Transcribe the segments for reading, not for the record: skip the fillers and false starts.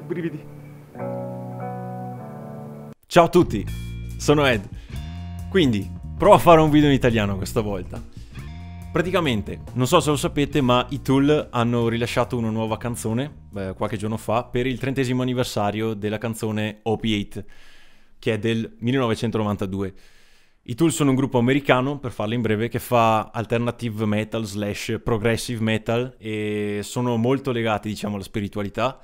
brividi. Ciao a tutti, sono Ed. Quindi, provo a fare un video in italiano questa volta. Praticamente, non so se lo sapete, ma i Tool hanno rilasciato una nuova canzone qualche giorno fa per il 30° anniversario della canzone Opiate, che è del 1992. I Tool sono un gruppo americano, per farla in breve, che fa alternative metal / progressive metal e sono molto legati, diciamo, alla spiritualità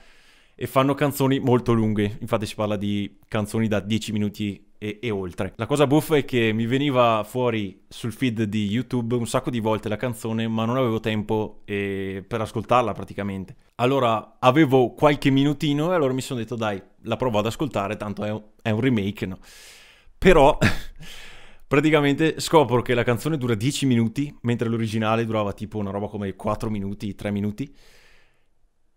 e fanno canzoni molto lunghe. Infatti si parla di canzoni da 10 minuti e oltre. La cosa buffa è che mi veniva fuori sul feed di YouTube un sacco di volte la canzone, ma non avevo tempo per ascoltarla praticamente. Allora avevo qualche minutino e allora mi sono detto dai, la provo ad ascoltare, tanto è un remake, no? Però praticamente scopro che la canzone dura 10 minuti, mentre l'originale durava tipo una roba come 4 minuti, 3 minuti.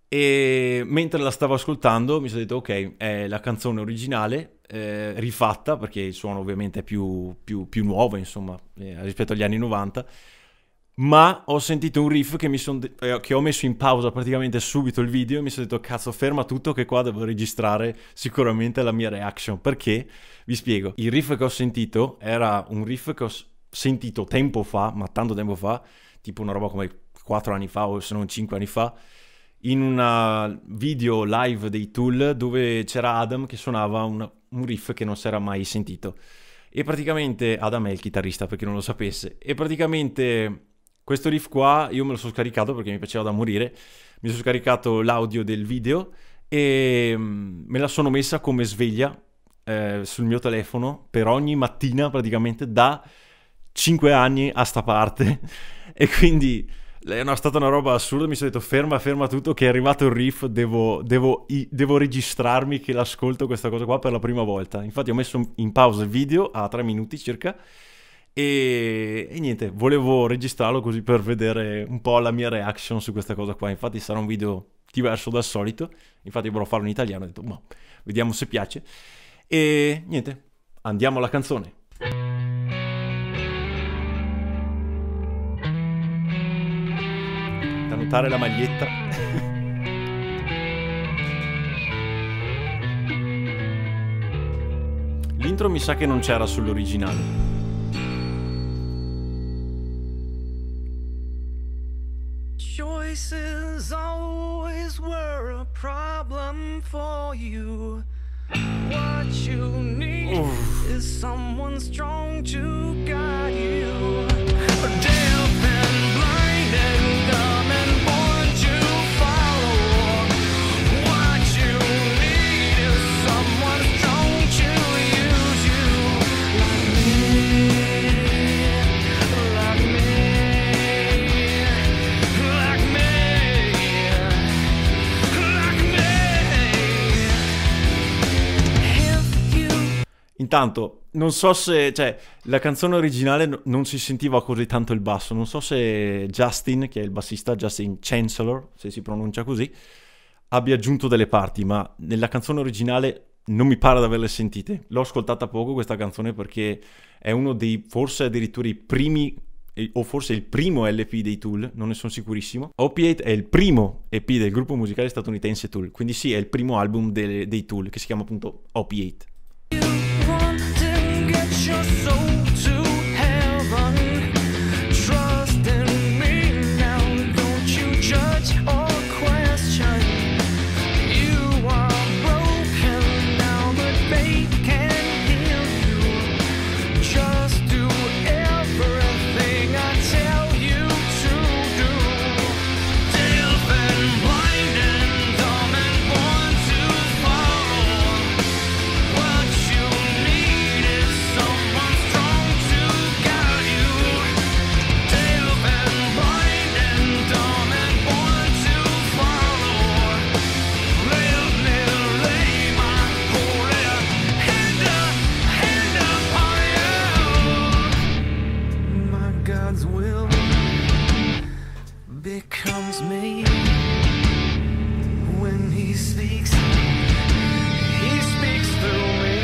E mentre la stavo ascoltando mi sono detto ok, è la canzone originale rifatta, perché il suono ovviamente è più nuovo, insomma, rispetto agli anni 90, ma ho sentito un riff che ho messo in pausa praticamente subito il video e mi sono detto cazzo, ferma tutto che qua devo registrare sicuramente la mia reaction, perché vi spiego. Il riff che ho sentito era un riff che ho sentito tempo fa, ma tanto tempo fa, tipo una roba come 4 anni fa o se non 5 anni fa, in una video live dei Tool dove c'era Adam che suonava un riff che non si era mai sentito. E praticamente Adam è il chitarrista, per chi non lo sapesse, e praticamente questo riff qua io me lo sono scaricato perché mi piaceva da morire. Mi sono scaricato l'audio del video e me la sono messa come sveglia sul mio telefono per ogni mattina praticamente da 5 anni a sta parte. E quindi è stata una roba assurda. Mi sono detto ferma tutto, che è arrivato il riff, devo registrarmi che l'ascolto questa cosa qua per la prima volta. Infatti ho messo in pausa il video a 3 minuti circa e niente, volevo registrarlo così per vedere un po' la mia reaction su questa cosa qua. Infatti sarà un video diverso dal solito, infatti volevo farlo in italiano, ho detto ma vediamo se piace. E niente, andiamo alla canzone. Da notare la maglietta. L'intro mi sa che non c'era sull'originale. Choices always were a problem for you. What you need is someone strong to guide you. Deaf and blind and dumb and born to follow. What you need is someone strong to use you. Like me, like me, like me. If you Intanto, non so se, cioè, la canzone originale non si sentiva così tanto il basso. Non so se Justin, che è il bassista, Justin Chancellor, se si pronuncia così, abbia aggiunto delle parti, ma nella canzone originale non mi pare di averle sentite. L'ho ascoltata poco questa canzone perché è uno dei, forse addirittura i primi, o forse il primo LP dei Tool, non ne sono sicurissimo. Opiate è il primo EP del gruppo musicale statunitense Tool, quindi sì, è il primo album dei Tool, che si chiama appunto Opiate. want to get your soul to heaven, trust in me now, don't you judge or question. You are broken now, but faith can heal you. Just do everything I tell you to do. Deaf and blind and dumb and born to follow. What you need is someone strong to guide you. Deaf and blind and dumb and born to follow. Lay my holy hand upon you. My God's will becomes me when He speaks. He speaks through me.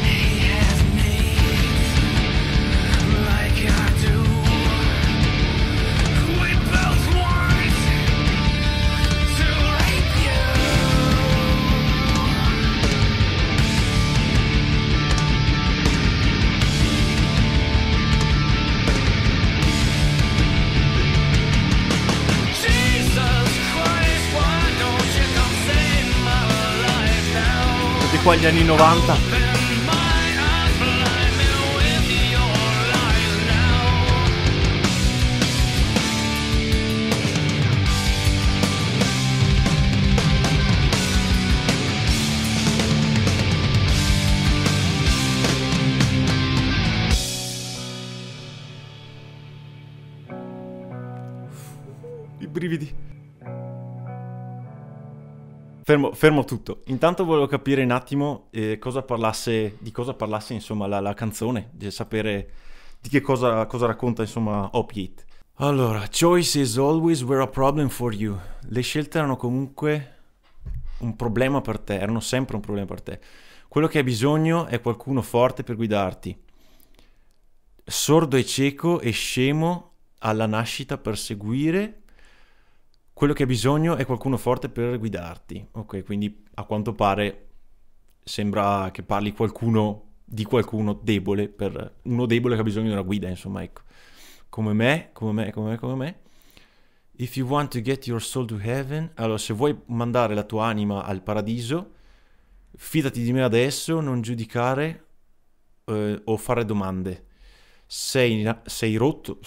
He has needs like I do. We both want to rape you. qua gli anni 90. I brividi. Fermo tutto. Intanto volevo capire un attimo di cosa parlasse insomma la canzone, di sapere di che cosa racconta insomma Opiate. Allora, choices always were a problem for you. Le scelte erano comunque un problema per te, erano sempre un problema per te. Quello che hai bisogno è qualcuno forte per guidarti. Sordo e cieco e scemo alla nascita per seguire. Quello che hai bisogno è qualcuno forte per guidarti. Ok, quindi a quanto pare sembra che parli di qualcuno debole, per uno debole che ha bisogno di una guida, insomma, ecco. Come me. If you want to get your soul to heaven, allora se vuoi mandare la tua anima al paradiso, fidati di me adesso, non giudicare o fare domande. Sei rotto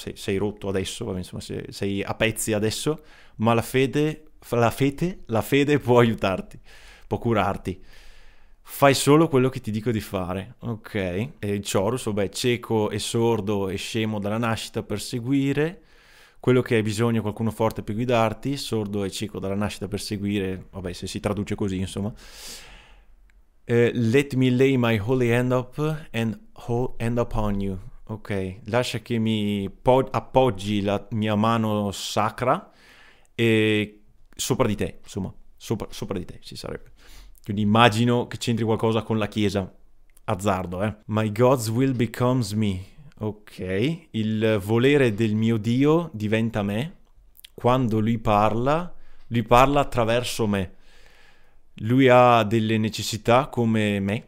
adesso, vabbè, insomma, sei a pezzi adesso, ma la fede può aiutarti, può curarti. Fai solo quello che ti dico di fare, ok? E il chorus, vabbè, cieco e sordo e scemo dalla nascita per seguire. Quello che hai bisogno è qualcuno forte per guidarti. Sordo e cieco dalla nascita per seguire, vabbè, se si traduce così, insomma. Let me lay my holy hand upon you. Ok, lascia che mi appoggi la mia mano sacra e sopra di te, insomma, sopra di te ci sarebbe. Quindi immagino che c'entri qualcosa con la chiesa, azzardo, eh. My God's will becomes me. Ok, il volere del mio Dio diventa me. Quando lui parla attraverso me. Lui ha delle necessità come me.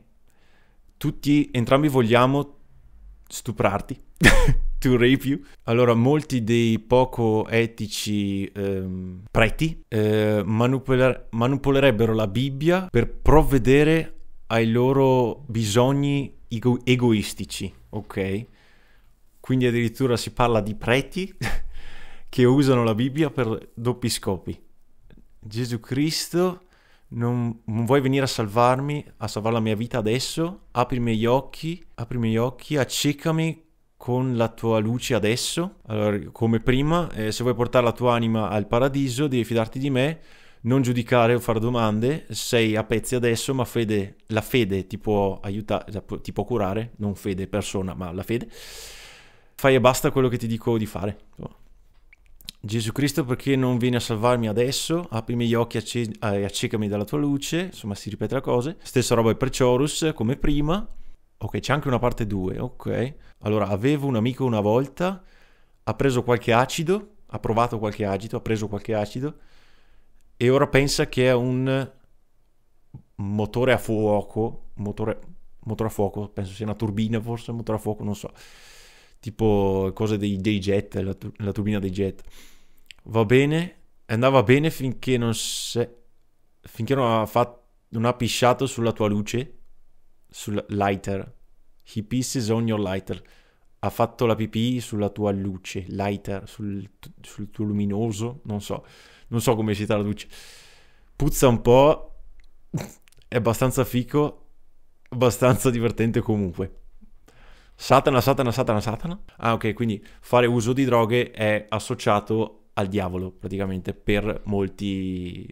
Entrambi vogliamo stuprarti, to rape you. Allora, molti dei poco etici preti manipolerebbero la Bibbia per provvedere ai loro bisogni egoistici, ok? Quindi addirittura si parla di preti che usano la Bibbia per doppi scopi. Gesù Cristo, non vuoi venire a salvare la mia vita adesso? Apri i miei occhi, accecami con la tua luce adesso. Allora, come prima, se vuoi portare la tua anima al paradiso, devi fidarti di me, non giudicare o fare domande. Sei a pezzi adesso, ma la fede ti può aiutare, ti può curare, non fede persona, ma la fede. Fai e basta quello che ti dico di fare. Gesù Cristo, perché non vieni a salvarmi adesso? Apri i miei occhi e accecami dalla tua luce. Insomma, si ripete la cosa. Stessa roba per chorus, come prima. Ok, c'è anche una parte 2, ok. Allora, avevo un amico una volta, ha preso qualche acido, ha provato qualche acido, ha preso qualche acido, e ora pensa che è un motore a fuoco, motore a fuoco, penso sia una turbina forse, motore a fuoco, non so. Tipo cose dei jet, la turbina dei jet. Va bene, andava bene finché non ha pisciato sulla tua luce, sul lighter. He pisses on your lighter. Ha fatto la pipì sulla tua luce, lighter, sul tuo luminoso, non so come si traduce. Puzza un po', è abbastanza fico, abbastanza divertente comunque. Satana. Ah, ok, quindi fare uso di droghe è associato al diavolo, praticamente, per molti,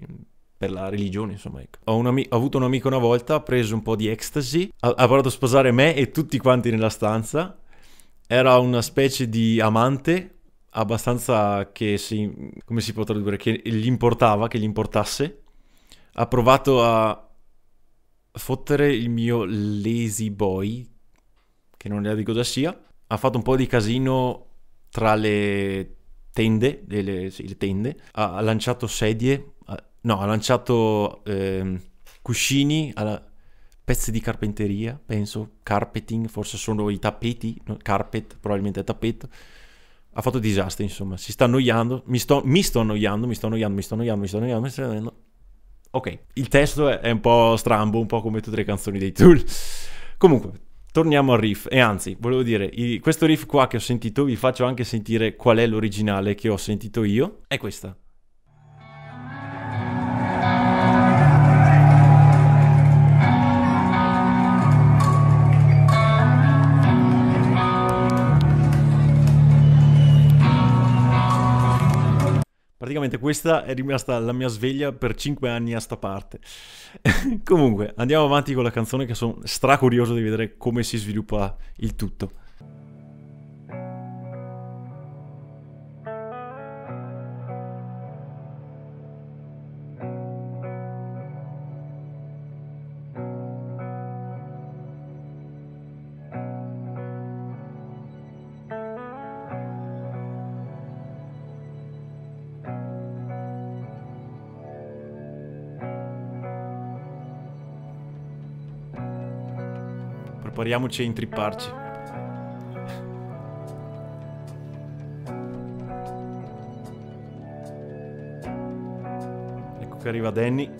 per la religione, insomma, ecco. Ho avuto un amico una volta, ha preso un po' di ecstasy, ha voluto sposare me e tutti quanti nella stanza. Era una specie di amante, abbastanza come si può tradurre, che gli importasse. Ha provato a fottere il mio lazy boy, che non è di cosa sia. Ha fatto un po' di casino tra le tende, le tende. Ha lanciato sedie, ha lanciato cuscini, pezzi di carpenteria, penso, carpeting, forse sono i tappeti, no? Carpet, probabilmente è tappeto. Ha fatto disastri, insomma, si sta annoiando, mi sto annoiando. Ok, il testo è un po' strambo, un po' come tutte le canzoni dei Tool. Comunque, torniamo al riff. E anzi, volevo dire, questo riff qua che ho sentito, vi faccio anche sentire qual è l'originale che ho sentito io. È questa. Praticamente questa è rimasta la mia sveglia per 5 anni a sta parte. Comunque, andiamo avanti con la canzone, che sono stracurioso di vedere come si sviluppa il tutto. Prepariamoci a intripparci. Ecco che arriva Danny.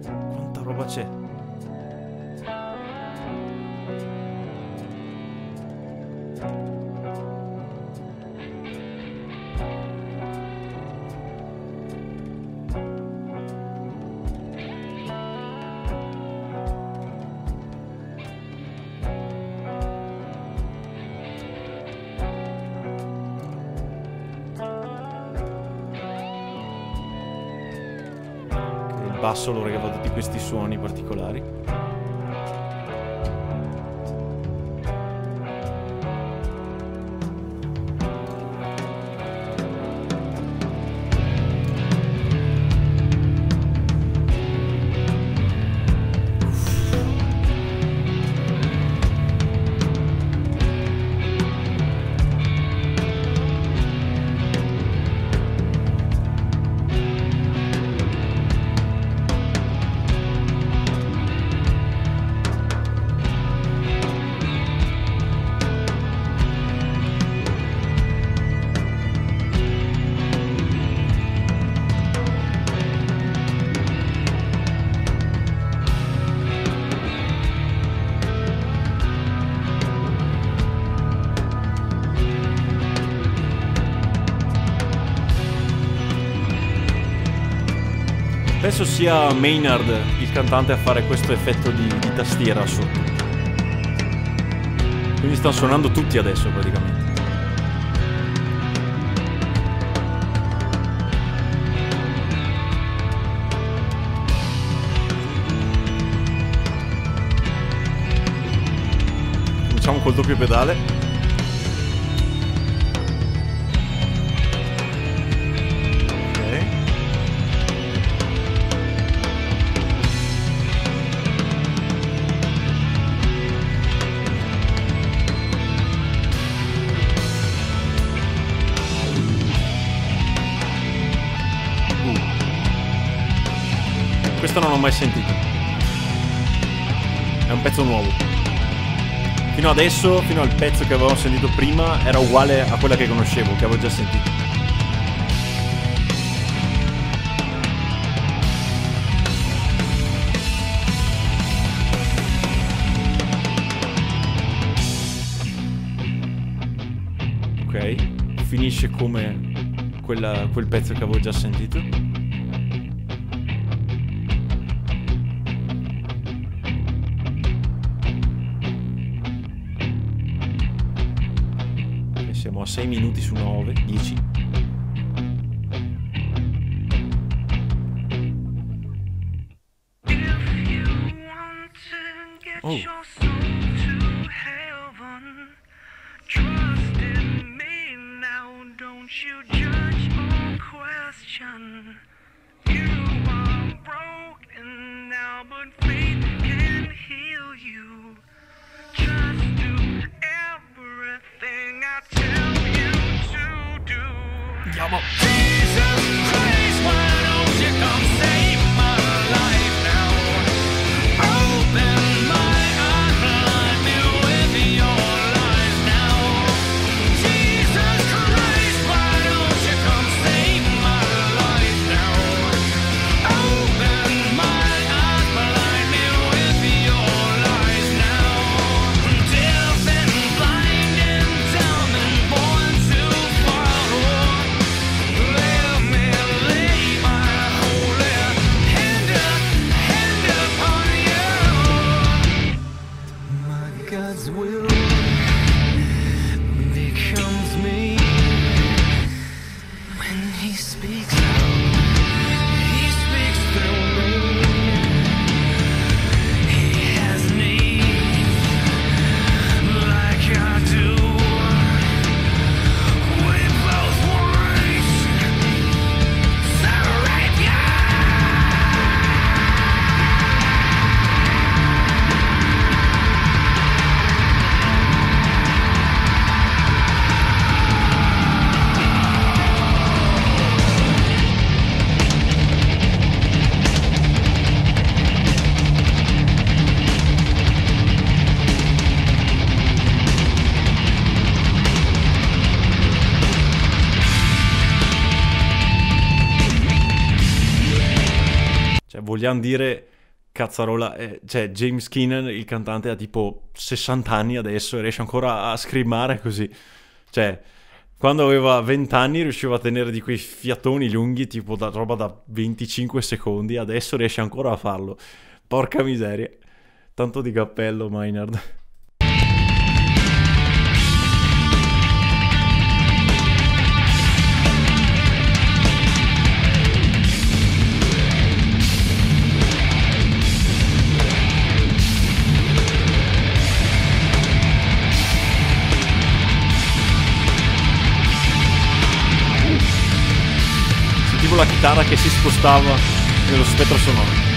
Quanta roba c'è? Il basso lo regala tutti questi suoni particolari. Penso sia Maynard, il cantante, a fare questo effetto di tastiera sotto. Quindi stanno suonando tutti adesso praticamente. Cominciamo col doppio pedale. Questo non l'ho mai sentito. È un pezzo nuovo. Fino adesso, fino al pezzo che avevamo sentito prima, era uguale a quella che conoscevo, che avevo già sentito. Ok, finisce come quel pezzo che avevo già sentito. Siamo a 6 minuti su 9, 10. Oh. Andiamo. Jesus Christ, why don't you come save my life now? Open vogliamo dire cazzarola, cioè James Keenan, il cantante, ha tipo 60 anni adesso e riesce ancora a scrimmare così. Cioè, quando aveva 20 anni riusciva a tenere di quei fiatoni lunghi, tipo da roba da 25 secondi, adesso riesce ancora a farlo. Porca miseria. Tanto di cappello, Maynard. Sentivo la chitarra che si spostava nello spettro sonoro.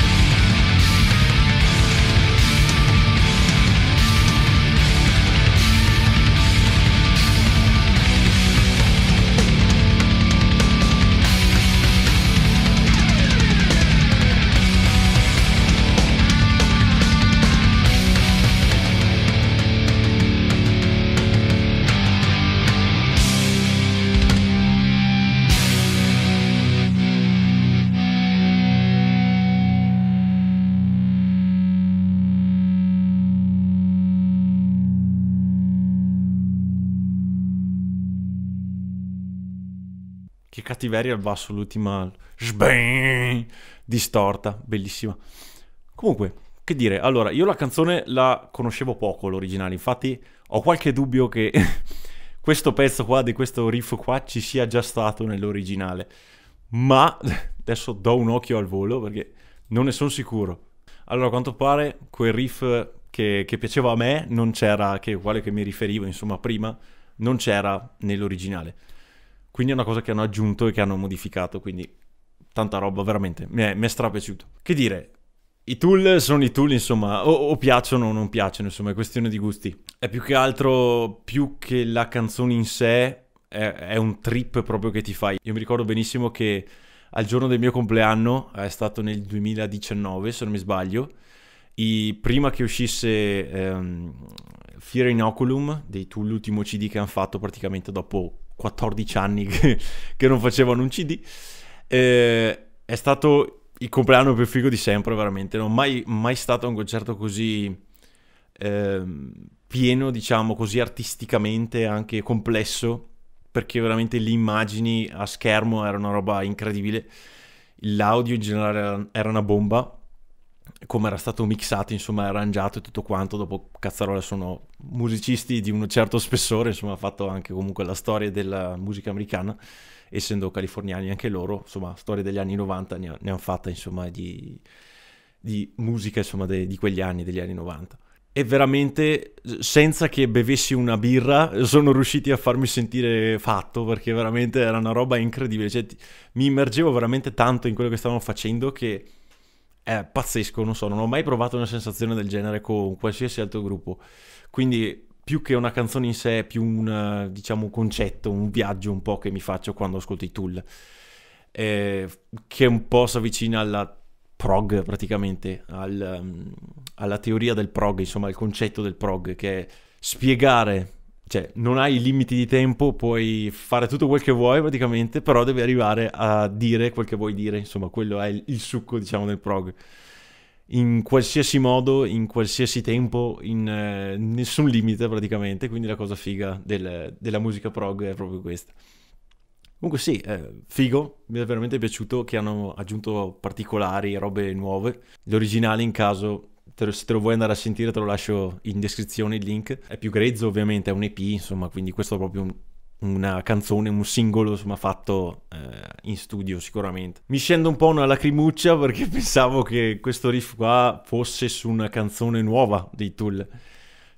Che cattiveria al basso, l'ultima sbang, distorta, bellissima. Comunque, che dire, allora, io la canzone la conoscevo poco, l'originale, infatti ho qualche dubbio che questo pezzo qua, di questo riff qua, ci sia già stato nell'originale. Ma adesso do un occhio al volo perché non ne sono sicuro. Allora, a quanto pare, quel riff che piaceva a me non c'era, quale che mi riferivo, insomma, prima, non c'era nell'originale. Quindi è una cosa che hanno aggiunto e che hanno modificato, quindi tanta roba, veramente, mi è strapiaciuto. Che dire, i Tool sono i Tool, insomma, o piacciono o non piacciono, insomma, è questione di gusti. È più che altro, più che la canzone in sé, è un trip proprio che ti fai. Io mi ricordo benissimo che al giorno del mio compleanno, è stato nel 2019, se non mi sbaglio, prima che uscisse Fear Inoculum, dei Tool, l'ultimo CD che hanno fatto praticamente dopo 14 anni che non facevano un CD, è stato il compleanno più figo di sempre, veramente. Non mai stato un concerto così pieno, diciamo, così artisticamente anche complesso, perché veramente le immagini a schermo erano una roba incredibile, l'audio in generale era una bomba, come era stato mixato, insomma, arrangiato e tutto quanto. Dopo cazzarola, sono musicisti di un certo spessore, insomma, ha fatto anche comunque la storia della musica americana, essendo californiani anche loro, insomma, storia degli anni 90 ne hanno fatta, insomma, di musica, insomma, di quegli anni, degli anni 90. E veramente, senza che bevessi una birra, sono riusciti a farmi sentire fatto, perché veramente era una roba incredibile. Cioè, mi immergevo veramente tanto in quello che stavano facendo che è pazzesco, non so, non ho mai provato una sensazione del genere con qualsiasi altro gruppo. Quindi, più che una canzone in sé, è più diciamo, un concetto, un viaggio un po' che mi faccio quando ascolto i Tool, che un po' si avvicina alla prog, praticamente, alla teoria del prog, insomma, il concetto del prog, che è spiegare, cioè, non hai limiti di tempo, puoi fare tutto quel che vuoi praticamente, però devi arrivare a dire quel che vuoi dire, insomma, quello è il succo, diciamo, del prog. In qualsiasi modo, in qualsiasi tempo, in nessun limite praticamente, quindi la cosa figa della musica prog è proprio questa. Comunque sì, figo, mi è veramente piaciuto che hanno aggiunto particolari, robe nuove. L'originale, in caso, se te lo vuoi andare a sentire, te lo lascio in descrizione il link. È più grezzo, ovviamente, è un EP, insomma, quindi questo è proprio una canzone, un singolo, insomma, fatto in studio sicuramente. Mi scende un po' una lacrimuccia perché pensavo che questo riff qua fosse su una canzone nuova dei Tool.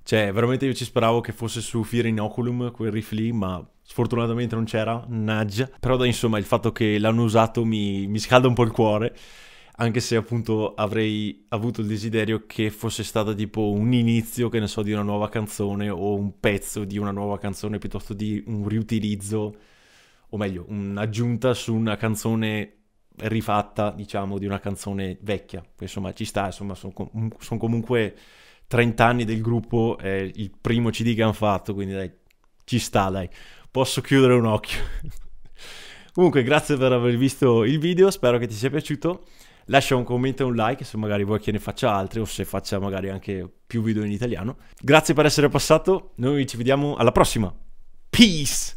Cioè, veramente io ci speravo che fosse su Fear Inoculum, quel riff lì, ma sfortunatamente non c'era, naggia. Però dai, insomma, il fatto che l'hanno usato mi scalda un po' il cuore, anche se appunto avrei avuto il desiderio che fosse stato tipo un inizio, che ne so, di una nuova canzone o un pezzo di una nuova canzone piuttosto di un riutilizzo, o meglio, un'aggiunta su una canzone rifatta, diciamo, di una canzone vecchia. Insomma, ci sta, insomma, sono comunque 30 anni del gruppo, è il primo CD che hanno fatto, quindi dai, ci sta, dai, posso chiudere un occhio. Comunque, grazie per aver visto il video, spero che ti sia piaciuto. Lascia un commento e un like se magari vuoi che ne faccia altri o se faccia magari anche più video in italiano. Grazie per essere passato, noi ci vediamo alla prossima. Peace!